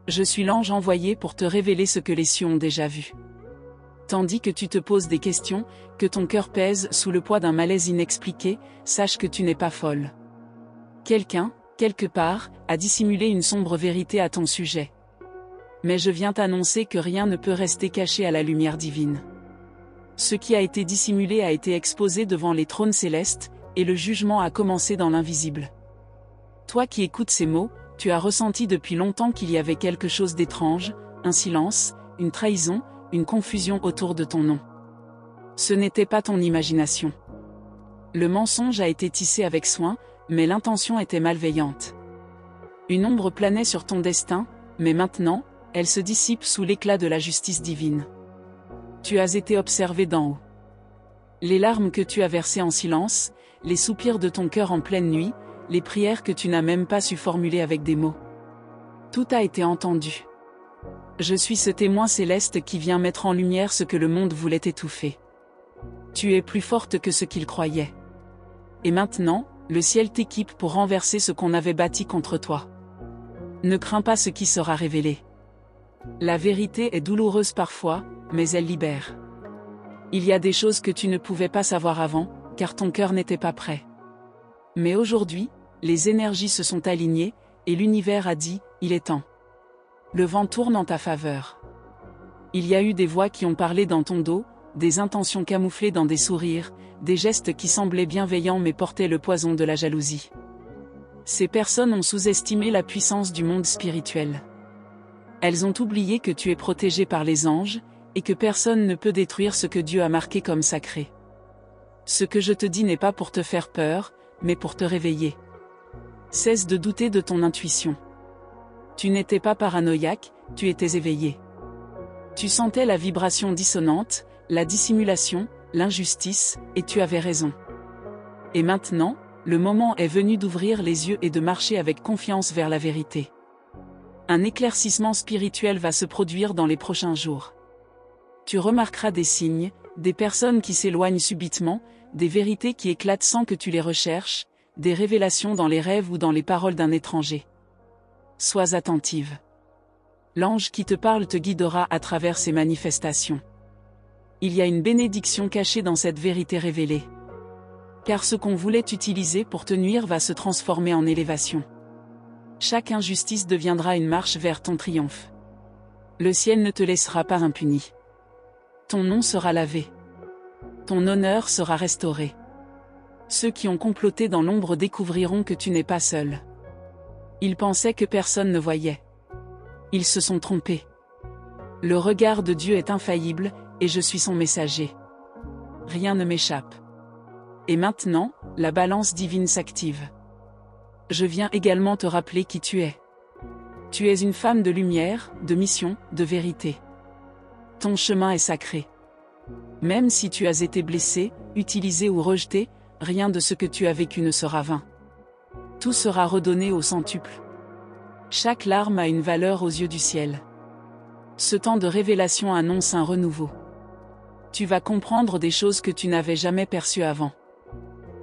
Je suis l'ange envoyé pour te révéler ce que les cieux ont déjà vu. Tandis que tu te poses des questions, que ton cœur pèse sous le poids d'un malaise inexpliqué, sache que tu n'es pas folle. Quelqu'un, quelque part, a dissimulé une sombre vérité à ton sujet. Mais je viens t'annoncer que rien ne peut rester caché à la lumière divine. Ce qui a été dissimulé a été exposé devant les trônes célestes, et le jugement a commencé dans l'invisible. Toi qui écoutes ces mots, tu as ressenti depuis longtemps qu'il y avait quelque chose d'étrange, un silence, une trahison, une confusion autour de ton nom. Ce n'était pas ton imagination. Le mensonge a été tissé avec soin, mais l'intention était malveillante. Une ombre planait sur ton destin, mais maintenant, elle se dissipe sous l'éclat de la justice divine. Tu as été observé d'en haut. Les larmes que tu as versées en silence, les soupirs de ton cœur en pleine nuit, les prières que tu n'as même pas su formuler avec des mots. Tout a été entendu. Je suis ce témoin céleste qui vient mettre en lumière ce que le monde voulait étouffer. Tu es plus forte que ce qu'il croyait. Et maintenant, le ciel t'équipe pour renverser ce qu'on avait bâti contre toi. Ne crains pas ce qui sera révélé. La vérité est douloureuse parfois, mais elle libère. Il y a des choses que tu ne pouvais pas savoir avant, car ton cœur n'était pas prêt. Mais aujourd'hui, les énergies se sont alignées, et l'univers a dit, il est temps. Le vent tourne en ta faveur. Il y a eu des voix qui ont parlé dans ton dos, des intentions camouflées dans des sourires, des gestes qui semblaient bienveillants mais portaient le poison de la jalousie. Ces personnes ont sous-estimé la puissance du monde spirituel. Elles ont oublié que tu es protégé par les anges, et que personne ne peut détruire ce que Dieu a marqué comme sacré. Ce que je te dis n'est pas pour te faire peur, mais pour te réveiller. Cesse de douter de ton intuition. Tu n'étais pas paranoïaque, tu étais éveillé. Tu sentais la vibration dissonante, la dissimulation, l'injustice, et tu avais raison. Et maintenant, le moment est venu d'ouvrir les yeux et de marcher avec confiance vers la vérité. Un éclaircissement spirituel va se produire dans les prochains jours. Tu remarqueras des signes, des personnes qui s'éloignent subitement, des vérités qui éclatent sans que tu les recherches, des révélations dans les rêves ou dans les paroles d'un étranger. Sois attentive. L'ange qui te parle te guidera à travers ces manifestations. Il y a une bénédiction cachée dans cette vérité révélée. Car ce qu'on voulait utiliser pour te nuire va se transformer en élévation. Chaque injustice deviendra une marche vers ton triomphe. Le ciel ne te laissera pas impuni. Ton nom sera lavé. Ton honneur sera restauré. Ceux qui ont comploté dans l'ombre découvriront que tu n'es pas seul. Ils pensaient que personne ne voyait. Ils se sont trompés. Le regard de Dieu est infaillible, et je suis son messager. Rien ne m'échappe. Et maintenant, la balance divine s'active. Je viens également te rappeler qui tu es. Tu es une femme de lumière, de mission, de vérité. Ton chemin est sacré. Même si tu as été blessé, utilisé ou rejeté, rien de ce que tu as vécu ne sera vain. Tout sera redonné au centuple. Chaque larme a une valeur aux yeux du ciel. Ce temps de révélation annonce un renouveau. Tu vas comprendre des choses que tu n'avais jamais perçues avant.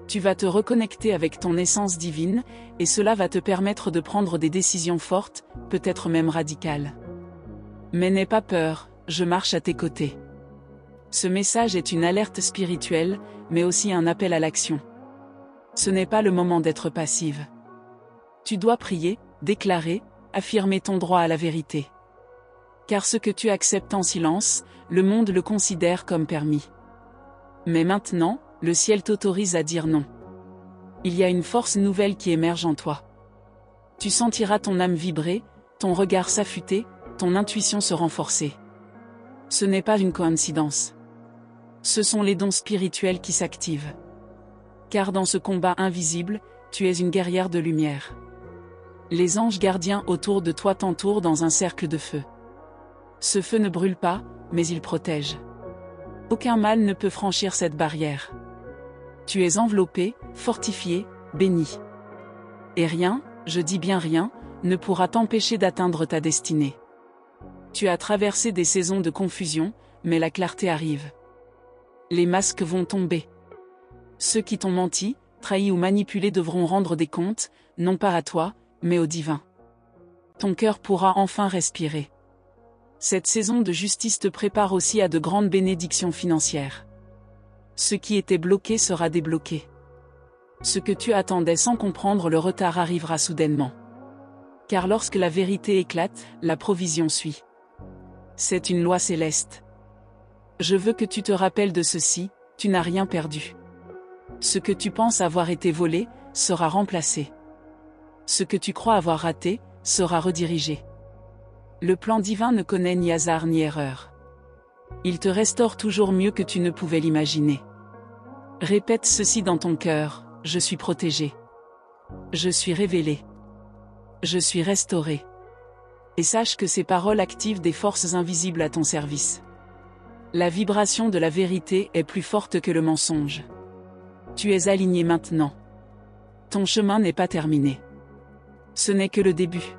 Tu vas te reconnecter avec ton essence divine, et cela va te permettre de prendre des décisions fortes, peut-être même radicales. Mais n'aie pas peur, je marche à tes côtés. Ce message est une alerte spirituelle, mais aussi un appel à l'action. Ce n'est pas le moment d'être passive. Tu dois prier, déclarer, affirmer ton droit à la vérité. Car ce que tu acceptes en silence, le monde le considère comme permis. Mais maintenant, le ciel t'autorise à dire non. Il y a une force nouvelle qui émerge en toi. Tu sentiras ton âme vibrer, ton regard s'affûter, ton intuition se renforcer. Ce n'est pas une coïncidence. Ce sont les dons spirituels qui s'activent. Car dans ce combat invisible, tu es une guerrière de lumière. Les anges gardiens autour de toi t'entourent dans un cercle de feu. Ce feu ne brûle pas, mais il protège. Aucun mal ne peut franchir cette barrière. Tu es enveloppé, fortifié, béni. Et rien, je dis bien rien, ne pourra t'empêcher d'atteindre ta destinée. Tu as traversé des saisons de confusion, mais la clarté arrive. Les masques vont tomber. Ceux qui t'ont menti, trahi ou manipulé devront rendre des comptes, non pas à toi, mais au divin. Ton cœur pourra enfin respirer. Cette saison de justice te prépare aussi à de grandes bénédictions financières. Ce qui était bloqué sera débloqué. Ce que tu attendais sans comprendre le retard arrivera soudainement. Car lorsque la vérité éclate, la provision suit. C'est une loi céleste. Je veux que tu te rappelles de ceci, tu n'as rien perdu. Ce que tu penses avoir été volé, sera remplacé. Ce que tu crois avoir raté, sera redirigé. Le plan divin ne connaît ni hasard ni erreur. Il te restaure toujours mieux que tu ne pouvais l'imaginer. Répète ceci dans ton cœur, je suis protégé. Je suis révélé. Je suis restauré. Et sache que ces paroles activent des forces invisibles à ton service. La vibration de la vérité est plus forte que le mensonge. Tu es aligné maintenant. Ton chemin n'est pas terminé. Ce n'est que le début.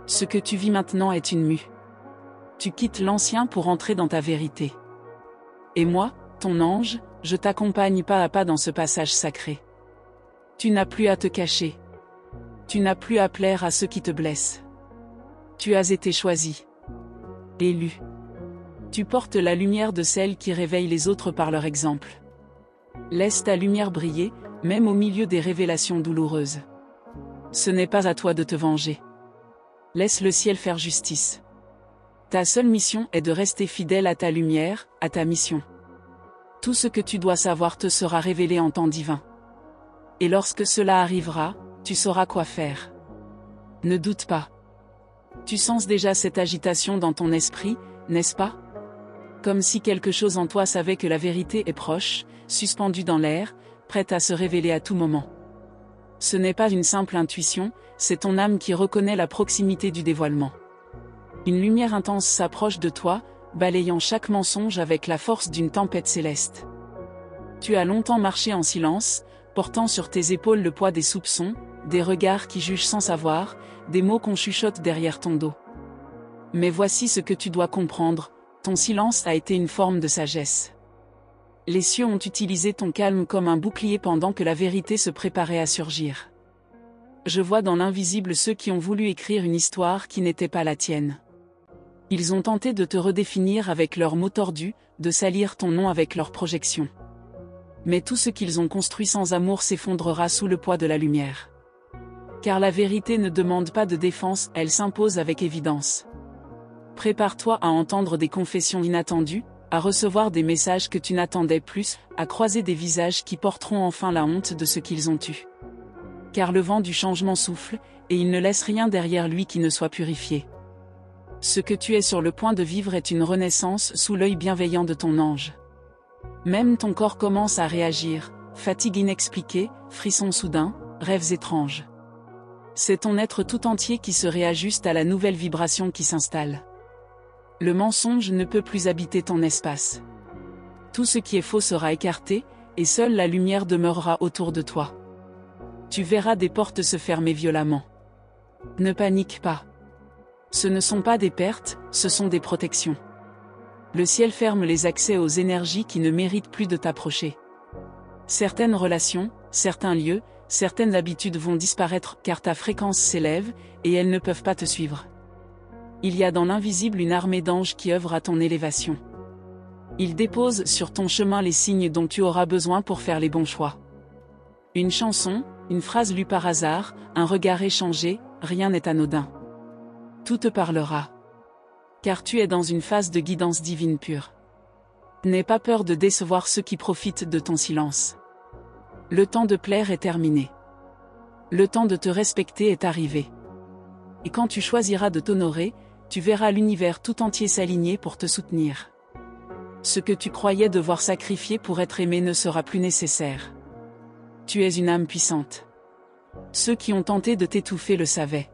Ce que tu vis maintenant est une mue. Tu quittes l'ancien pour entrer dans ta vérité. Et moi, ton ange, je t'accompagne pas à pas dans ce passage sacré. Tu n'as plus à te cacher. Tu n'as plus à plaire à ceux qui te blessent. Tu as été choisi. Élu. Tu portes la lumière de celle qui réveille les autres par leur exemple. Laisse ta lumière briller, même au milieu des révélations douloureuses. Ce n'est pas à toi de te venger. Laisse le ciel faire justice. Ta seule mission est de rester fidèle à ta lumière, à ta mission. Tout ce que tu dois savoir te sera révélé en temps divin. Et lorsque cela arrivera, tu sauras quoi faire. Ne doute pas. Tu sens déjà cette agitation dans ton esprit, n'est-ce pas? Comme si quelque chose en toi savait que la vérité est proche, suspendue dans l'air, prête à se révéler à tout moment. Ce n'est pas une simple intuition, c'est ton âme qui reconnaît la proximité du dévoilement. Une lumière intense s'approche de toi, balayant chaque mensonge avec la force d'une tempête céleste. Tu as longtemps marché en silence, portant sur tes épaules le poids des soupçons, des regards qui jugent sans savoir, des mots qu'on chuchote derrière ton dos. Mais voici ce que tu dois comprendre, ton silence a été une forme de sagesse. Les cieux ont utilisé ton calme comme un bouclier pendant que la vérité se préparait à surgir. Je vois dans l'invisible ceux qui ont voulu écrire une histoire qui n'était pas la tienne. Ils ont tenté de te redéfinir avec leurs mots tordus, de salir ton nom avec leurs projections. Mais tout ce qu'ils ont construit sans amour s'effondrera sous le poids de la lumière. Car la vérité ne demande pas de défense, elle s'impose avec évidence. Prépare-toi à entendre des confessions inattendues, à recevoir des messages que tu n'attendais plus, à croiser des visages qui porteront enfin la honte de ce qu'ils ont eu. Car le vent du changement souffle, et il ne laisse rien derrière lui qui ne soit purifié. Ce que tu es sur le point de vivre est une renaissance sous l'œil bienveillant de ton ange. Même ton corps commence à réagir, fatigue inexpliquée, frissons soudains, rêves étranges. C'est ton être tout entier qui se réajuste à la nouvelle vibration qui s'installe. Le mensonge ne peut plus habiter ton espace. Tout ce qui est faux sera écarté, et seule la lumière demeurera autour de toi. Tu verras des portes se fermer violemment. Ne panique pas. Ce ne sont pas des pertes, ce sont des protections. Le ciel ferme les accès aux énergies qui ne méritent plus de t'approcher. Certaines relations, certains lieux, certaines habitudes vont disparaître car ta fréquence s'élève, et elles ne peuvent pas te suivre. Il y a dans l'invisible une armée d'anges qui œuvrent à ton élévation. Ils déposent sur ton chemin les signes dont tu auras besoin pour faire les bons choix. Une chanson, une phrase lue par hasard, un regard échangé, rien n'est anodin. Tout te parlera. Car tu es dans une phase de guidance divine pure. N'aie pas peur de décevoir ceux qui profitent de ton silence. Le temps de plaire est terminé. Le temps de te respecter est arrivé. Et quand tu choisiras de t'honorer, tu verras l'univers tout entier s'aligner pour te soutenir. Ce que tu croyais devoir sacrifier pour être aimé ne sera plus nécessaire. Tu es une âme puissante. Ceux qui ont tenté de t'étouffer le savaient.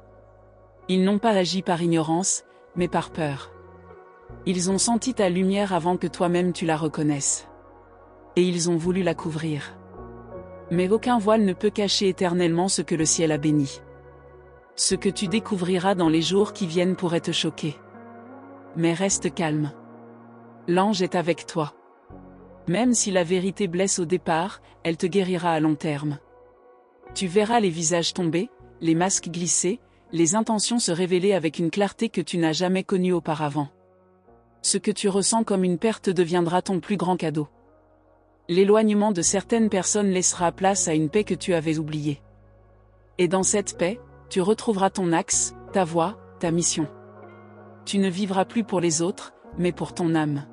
Ils n'ont pas agi par ignorance, mais par peur. Ils ont senti ta lumière avant que toi-même tu la reconnaisses. Et ils ont voulu la couvrir. Mais aucun voile ne peut cacher éternellement ce que le ciel a béni. Ce que tu découvriras dans les jours qui viennent pourrait te choquer. Mais reste calme. L'ange est avec toi. Même si la vérité blesse au départ, elle te guérira à long terme. Tu verras les visages tomber, les masques glisser, les intentions se révéler avec une clarté que tu n'as jamais connue auparavant. Ce que tu ressens comme une perte deviendra ton plus grand cadeau. L'éloignement de certaines personnes laissera place à une paix que tu avais oubliée. Et dans cette paix, tu retrouveras ton axe, ta voie, ta mission. Tu ne vivras plus pour les autres, mais pour ton âme.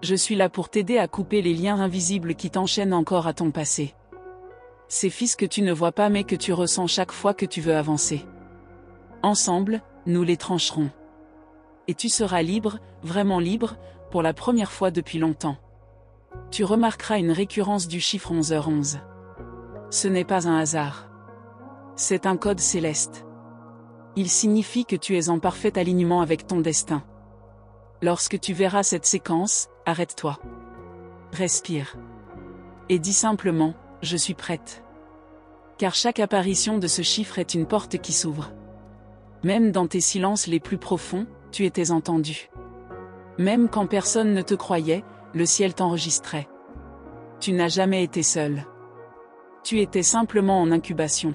Je suis là pour t'aider à couper les liens invisibles qui t'enchaînent encore à ton passé. Ces fils que tu ne vois pas mais que tu ressens chaque fois que tu veux avancer. Ensemble, nous les trancherons. Et tu seras libre, vraiment libre, pour la première fois depuis longtemps. Tu remarqueras une récurrence du chiffre 11h11. Ce n'est pas un hasard. C'est un code céleste. Il signifie que tu es en parfait alignement avec ton destin. Lorsque tu verras cette séquence, arrête-toi. Respire. Et dis simplement, je suis prête. Car chaque apparition de ce chiffre est une porte qui s'ouvre. Même dans tes silences les plus profonds, tu étais entendu. Même quand personne ne te croyait, le ciel t'enregistrait. Tu n'as jamais été seul. Tu étais simplement en incubation.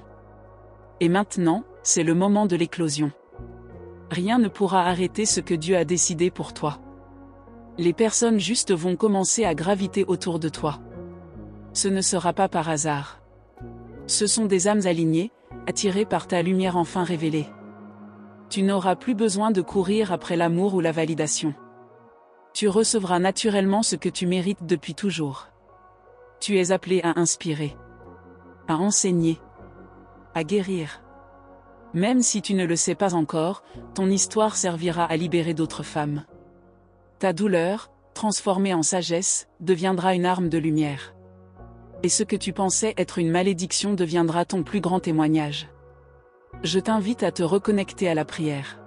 Et maintenant, c'est le moment de l'éclosion. Rien ne pourra arrêter ce que Dieu a décidé pour toi. Les personnes justes vont commencer à graviter autour de toi. Ce ne sera pas par hasard. Ce sont des âmes alignées, attirées par ta lumière enfin révélée. Tu n'auras plus besoin de courir après l'amour ou la validation. Tu recevras naturellement ce que tu mérites depuis toujours. Tu es appelé à inspirer, à enseigner, à guérir. Même si tu ne le sais pas encore, ton histoire servira à libérer d'autres femmes. Ta douleur, transformée en sagesse, deviendra une arme de lumière. Et ce que tu pensais être une malédiction deviendra ton plus grand témoignage. Je t'invite à te reconnecter à la prière.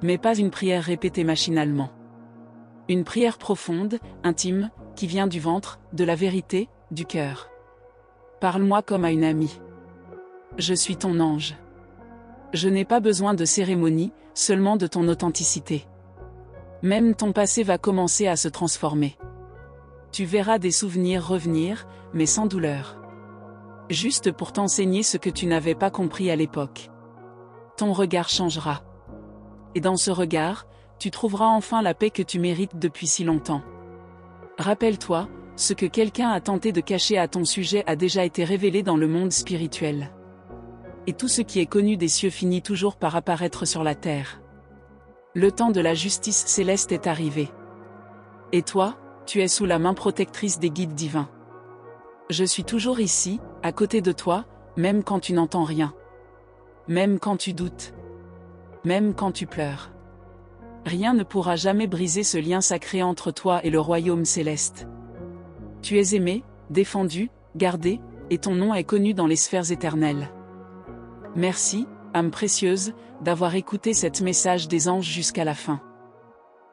Mais pas une prière répétée machinalement. Une prière profonde, intime, qui vient du ventre, de la vérité, du cœur. Parle-moi comme à une amie. Je suis ton ange. Je n'ai pas besoin de cérémonie, seulement de ton authenticité. Même ton passé va commencer à se transformer. Tu verras des souvenirs revenir, mais sans douleur. Juste pour t'enseigner ce que tu n'avais pas compris à l'époque. Ton regard changera. Et dans ce regard, tu trouveras enfin la paix que tu mérites depuis si longtemps. Rappelle-toi, ce que quelqu'un a tenté de cacher à ton sujet a déjà été révélé dans le monde spirituel. Et tout ce qui est connu des cieux finit toujours par apparaître sur la terre. Le temps de la justice céleste est arrivé. Et toi, tu es sous la main protectrice des guides divins. Je suis toujours ici, à côté de toi, même quand tu n'entends rien. Même quand tu doutes. Même quand tu pleures. Rien ne pourra jamais briser ce lien sacré entre toi et le royaume céleste. Tu es aimé, défendu, gardé, et ton nom est connu dans les sphères éternelles. Merci, âme précieuse, d'avoir écouté cet message des anges jusqu'à la fin.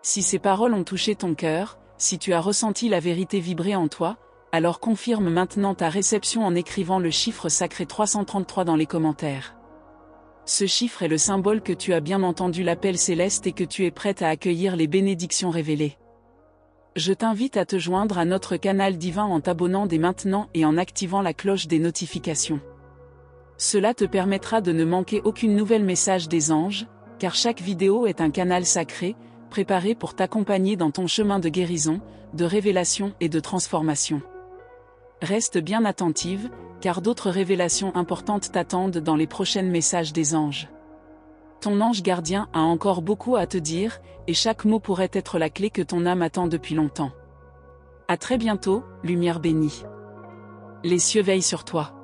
Si ces paroles ont touché ton cœur, si tu as ressenti la vérité vibrer en toi, alors confirme maintenant ta réception en écrivant le chiffre sacré 333 dans les commentaires. Ce chiffre est le symbole que tu as bien entendu l'appel céleste et que tu es prête à accueillir les bénédictions révélées. Je t'invite à te joindre à notre canal divin en t'abonnant dès maintenant et en activant la cloche des notifications. Cela te permettra de ne manquer aucune nouvelle message des anges, car chaque vidéo est un canal sacré, préparé pour t'accompagner dans ton chemin de guérison, de révélation et de transformation. Reste bien attentive, car d'autres révélations importantes t'attendent dans les prochains messages des anges. Ton ange gardien a encore beaucoup à te dire, et chaque mot pourrait être la clé que ton âme attend depuis longtemps. À très bientôt, lumière bénie. Les cieux veillent sur toi.